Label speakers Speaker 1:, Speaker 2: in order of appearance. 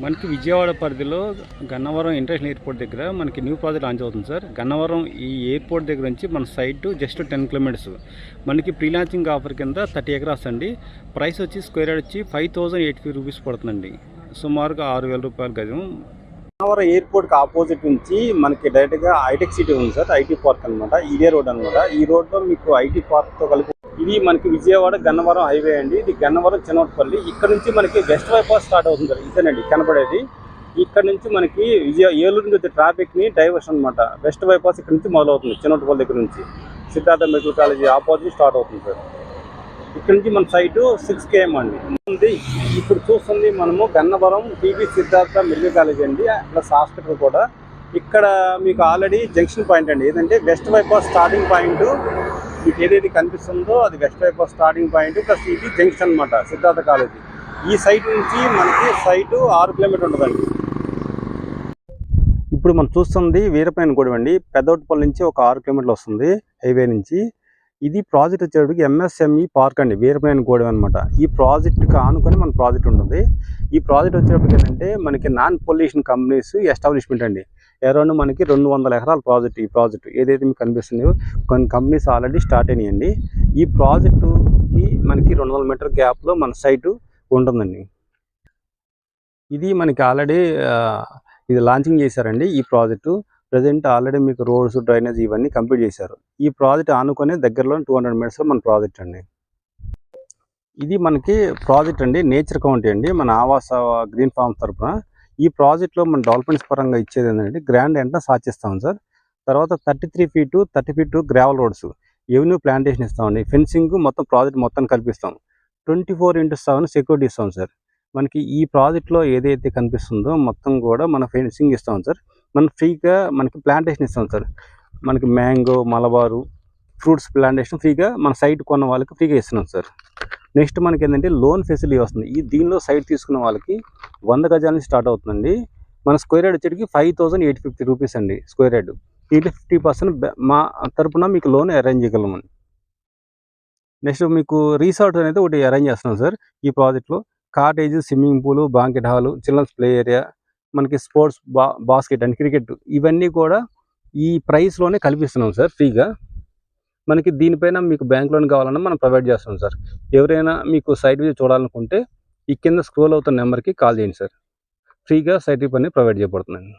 Speaker 1: మనకి విజయవాడ పరిధిలో Gannavaram international airport దగ్గర మనకి న్యూ ప్రాజెక్ట్ లాంచ్ అవుతుంది సార్. గన్నవరం ఈ ఎయిర్పోర్ట్ దగ్గర నుంచి మన సైట్ జస్ట్ 10 కిలోమీటర్స్. మనకి ప్రీ లాంచింగ్ ఆఫర్ కింద 30 ఎకరాస్ అండి. ప్రైస్ వచ్చి స్క్వేర్ యార్డ్ వచ్చి 5,080 రూపీస్ పడుతుందండి. సుమారుగా 6,000 రూపాయలు గజం.
Speaker 2: గన్నవరం ఎయిర్పోర్ట్కి ఆపోజిట్ నుంచి మనకి డైరెక్ట్గా హైటెక్ సిటీ ఉంది సార్. ఐటీ పార్క్ అనమాట. ఇదే రోడ్ అనమాట. ఈ రోడ్లో మీకు ఐటీ పార్క్తో కలిపి ఇది మనకి విజయవాడ గన్నవరం హైవే అండి. ఇది గన్నవరం చిన్నపల్లి. ఇక్కడ నుంచి మనకి వెస్ట్ బైపాస్ స్టార్ట్ అవుతుంది సార్. ఇదేనండి కనపడేది. ఇక్కడ నుంచి మనకి ఏలూరు నుంచి వచ్చే ట్రాఫిక్ని డైవర్షన్ అనమాట. వెస్ట్ బైపాస్ ఇక్కడ నుంచి మొదలవుతుంది. చిన్నపల్లి దగ్గర నుంచి Siddhartha medical college opposite start అవుతుంది సార్. ఇక్కడ నుంచి మన సైటు 6 km అండి. ఇప్పుడు చూస్తుంది మనము Gannavaram TB Siddhartha medical college అండి, ప్లస్ హాస్పిటల్ కూడా. ఇక్కడ మీకు ఆల్రెడీ జంక్షన్ పాయింట్ అండి. ఏదంటే వెస్ట్ బైపాస్ స్టార్టింగ్ పాయింట్ మీకు ఏదైతే కనిపిస్తుందో అది west bypass starting point, plus ఇది జంక్షన్ అనమాట సిద్ధార్థ కాలేజీ. ఈ సైట్ నుంచి మనకి సైటు 6 కిలోమీటర్ ఉంటుందండి. ఇప్పుడు మనం చూస్తుంది వీరపైన గూడెం అండి. పెద్దోటిపల్లి నుంచి ఒక 6 కిలోమీటర్లు వస్తుంది హైవే నుంచి. ఇది ప్రాజెక్ట్ వచ్చేటికి ఎంఎస్ఎంఈ పార్క్ అండి, వీరపైన గూడెం అనమాట. ఈ ప్రాజెక్ట్కి ఆనుకొని మన ప్రాజెక్ట్ ఉంటుంది. ఈ ప్రాజెక్ట్ వచ్చేటప్పటికి ఏంటంటే మనకి నాన్ పొల్యూషన్ కంపెనీస్ ఎస్టాబ్లిష్మెంట్ అండి. అరౌండ్ మనకి 200 ఎకరాల ప్రాజెక్ట్. ఈ ప్రాజెక్ట్ ఏదైతే మీకు కనిపిస్తుందో కొన్ని కంపెనీస్ ఆల్రెడీ స్టార్ట్ అయినాయండి. ఈ ప్రాజెక్టుకి మనకి 200 మీటర్ గ్యాప్లో మన సైటు ఉంటుందండి. ఇది మనకి ఆల్రెడీ ఇది లాంచింగ్ చేశారండి ఈ ప్రాజెక్టు. ప్రజెంట్ ఆల్రెడీ మీకు రోడ్స్, డ్రైనేజ్ ఇవన్నీ కంప్లీట్ చేశారు. ఈ ప్రాజెక్ట్ ఆనుకొని దగ్గరలో 200 మీటర్స్లో మన ప్రాజెక్ట్ అండి. ఇది మనకి ప్రాజెక్ట్ అండి, నేచర్ కౌంటీ అండి, మన ఆవాస గ్రీన్ ఫార్మ్స్ తరఫున. ఈ ప్రాజెక్ట్లో మన డెవలప్మెంట్స్ పరంగా ఇచ్చేది ఏంటంటే గ్రాండ్ ఎంట్రన్స్ ఆర్చ్ ఇస్తాం సార్. తర్వాత 33 feet 30 feet gravel roads, avenue plantation ఇస్తామండి. ఫెన్సింగ్ మొత్తం ప్రాజెక్ట్ మొత్తం కల్పిస్తాం. 24/7 సెక్యూరిటీ ఇస్తాం సార్. మనకి ఈ ప్రాజెక్ట్లో ఏదైతే కనిపిస్తుందో మొత్తం కూడా మన ఫెన్సింగ్ ఇస్తాం సార్. మనం ఫ్రీగా మనకి ప్లాంటేషన్ ఇస్తాం సార్. మనకి మ్యాంగో, మలబారు ఫ్రూట్స్ ప్లాంటేషన్ ఫ్రీగా మన సైట్ కొన్న వాళ్ళకి ఫ్రీగా ఇస్తున్నాం సార్. నెక్స్ట్ మనకి ఏంటంటే లోన్ ఫెసిలిటీ వస్తుంది. దీనిలో సైట్ తీసుకున్న వాళ్ళకి 100 గజాల నుంచి స్టార్ట్ అవుతుందండి. మన స్క్వేర్ యార్డ్ వచ్చేటికి 5,850 రూపీస్ అండి స్క్వేర్ యార్డ్. ఇది 50% మా తరపున మీకు లోన్ అరేంజ్ చేయగలము. నెక్స్ట్ మీకు రిసార్ట్ అనేది ఒకటి అరేంజ్ చేస్తున్నాం సార్ ఈ ప్రాజెక్ట్లో. Cottage, swimming pool, banquet hall, children's play area, మనకి స్పోర్ట్స్ బాస్కెట్ అండ్ క్రికెట్ ఇవన్నీ కూడా ఈ ప్రైస్లోనే కల్పిస్తున్నాం సార్ ఫ్రీగా. మనకి దీనిపైన మీకు బ్యాంక్ లోన్ కావాలన్నా మనం ప్రొవైడ్ చేస్తాం సార్. ఎవరైనా మీకు సైట్ విజిట్ చూడాలనుకుంటే ఈ కింద స్క్రోల్ అవుతున్న నెంబర్కి కాల్ చేయండి సార్. ఫ్రీగా సైట్ పని ప్రొవైడ్ చేయబడుతుందండి.